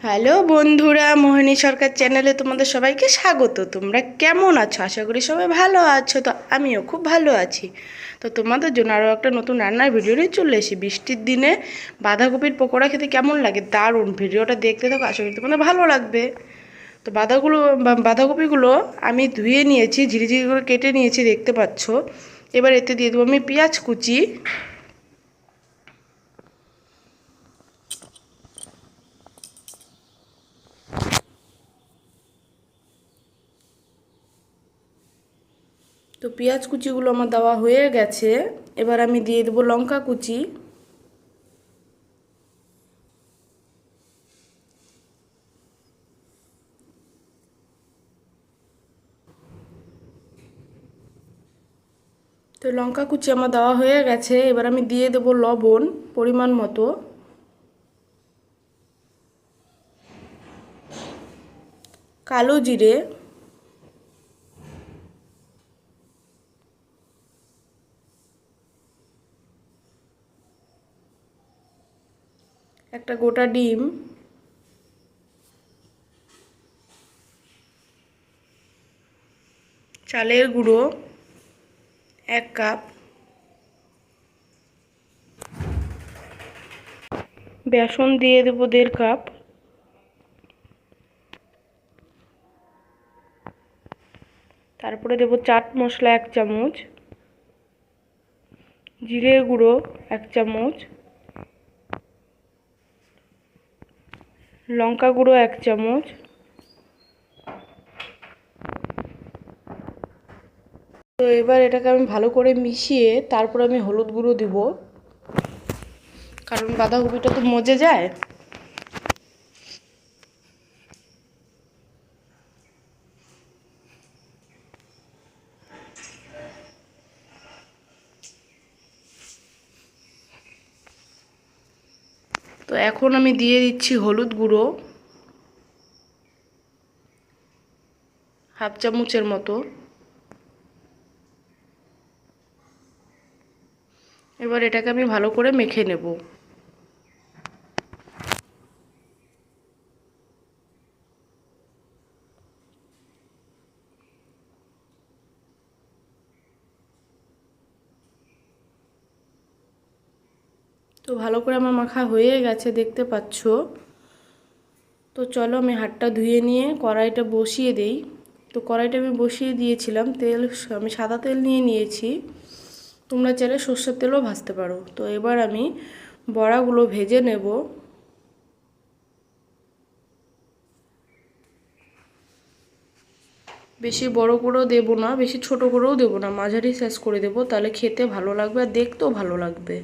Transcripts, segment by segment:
Hello বন্ধুরা, মোহিনী সরকার চ্যানেলে তোমাদের সবাইকে স্বাগত। তোমরা কেমন আছো? আশা করি সবাই ভালো আছো। তো আমিও খুব ভালো আছি। তো তোমাদের জন্য আরও একটা নতুন রান্নার ভিডিও নিয়ে চলে এসেছি। বৃষ্টির দিনে বাঁধাকপির পকোড়া খেতে কেমন লাগে, দারুণ। ভিডিওটা দেখতে থাকো, আশা করি তোমাদের ভালো লাগবে। তো বাঁধাকপিগুলো আমি ধুয়ে নিয়েছি, ঝিরিঝিরি করে কেটে নিয়েছি, দেখতে পাচ্ছ। এবার এতে দিয়ে দেবো আমি পেঁয়াজ কুচি, তো পেঁয়াজ কুচিগুলো আমার দেওয়া হয়ে গেছে। এবার আমি দিয়ে দেবো লঙ্কা কুচি, তো লঙ্কা কুচি আমার দেওয়া হয়ে গেছে। এবার আমি দিয়ে দেবো লবণ পরিমাণ মতো, কালো জিরে, একটা গোটা ডিম, চালের গুঁড়ো 1 কাপ, বেসন দিয়ে দেবো 1.5 কাপ, তারপরে দেবো চাট মশলা 1 চামচ, জিরের গুঁড়ো 1 চামচ, লঙ্কা গুঁড়ো 1 চামচ। তো এবার এটাকে আমি ভালো করে মিশিয়ে তারপর আমি হলুদ গুঁড়ো দিব, কারণ বাঁধাকপিটা তো মজে যায়। তো এখন আমি দিয়ে দিচ্ছি হলুদ গুঁড়ো 1/2 চামচের মতো। এবার এটাকে আমি ভালো করে মেখে নেব। তো ভালো করে আমার মাখা হয়ে গেছে, দেখতে পাচ্ছ। তো চলো আমি হাতটা ধুয়ে নিয়ে কড়াইটা বসিয়ে দেই। তো কড়াইটা আমি বসিয়ে দিয়েছিলাম, তেল আমি সাদা তেল নিয়ে নিয়েছি, তোমরা চাইলে সর্ষের তেলও ভাজতে পারো। তো এবার আমি বড়াগুলো ভেজে নেব। বেশি বড় করেও দেবো না, বেশি ছোট করেও দেবো না, মাঝারি সাইজ করে দেবো, তাহলে খেতে ভালো লাগবে আর দেখতেও ভালো লাগবে।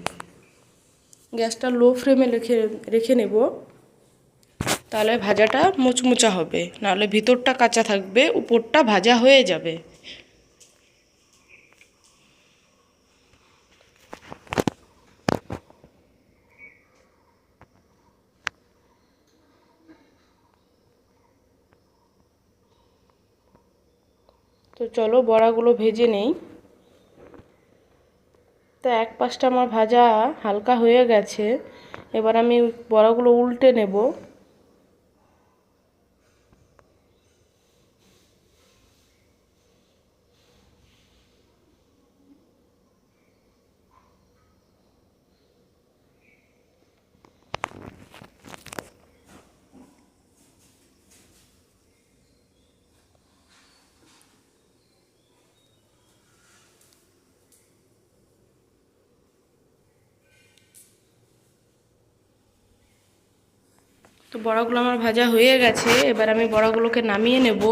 গ্যাসটা লো ফ্লেমে রেখে রেখে নেব, তাহলে ভাজাটা মুচমুচা হবে, নাহলে ভিতরটা কাঁচা থাকবে, উপরটা ভাজা হয়ে যাবে। তো চলো বড়াগুলো ভেজে নেই। তো এক পাশটা আমার ভাজা হালকা হয়ে গেছে, এবার আমি বড়াগুলো উল্টে নেব। তো বড়াগুলো আমার ভাজা হয়ে গেছে, এবার আমি বড়াগুলোকে নামিয়ে নেব।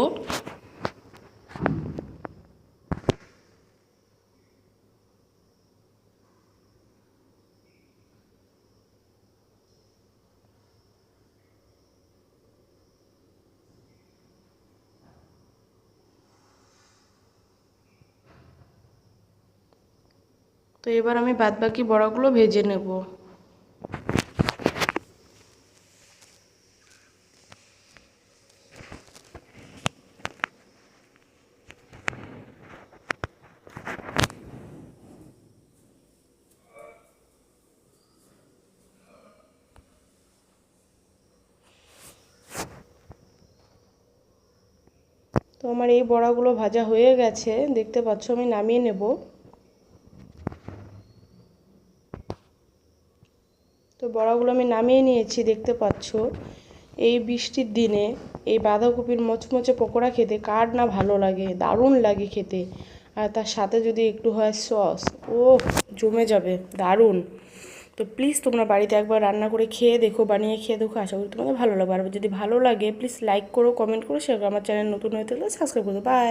তো এবার আমি বাদবাকি বড়াগুলো ভেজে নেব। তো আমার এই বড়াগুলো ভাজা হয়ে গেছে, দেখতে পাচ্ছ। আমি নামিয়ে নেব। তো বড়াগুলো আমি নামিয়ে নিয়েছি, দেখতে পাচ্ছ। এই বৃষ্টির দিনে এই বাঁধাকপির মচমচে পকোড়া খেতে কার না ভালো লাগে, দারুণ লাগে খেতে। আর তার সাথে যদি একটু হয় সস, ও জমে যাবে, দারুণ। তো প্লিজ তোমরা বাড়িতে একবার রান্না করে খেয়ে দেখো, বানিয়ে খেয়ে দেখো, আশা করি তোমাদের ভালো লাগবে। আর যদি ভালো লাগে প্লিজ লাইক করো, কমেন্ট করো, শেয়ার করো। আমার চ্যানেল নতুন হয়ে থাকলে সাবস্ক্রাইব করো। বাই।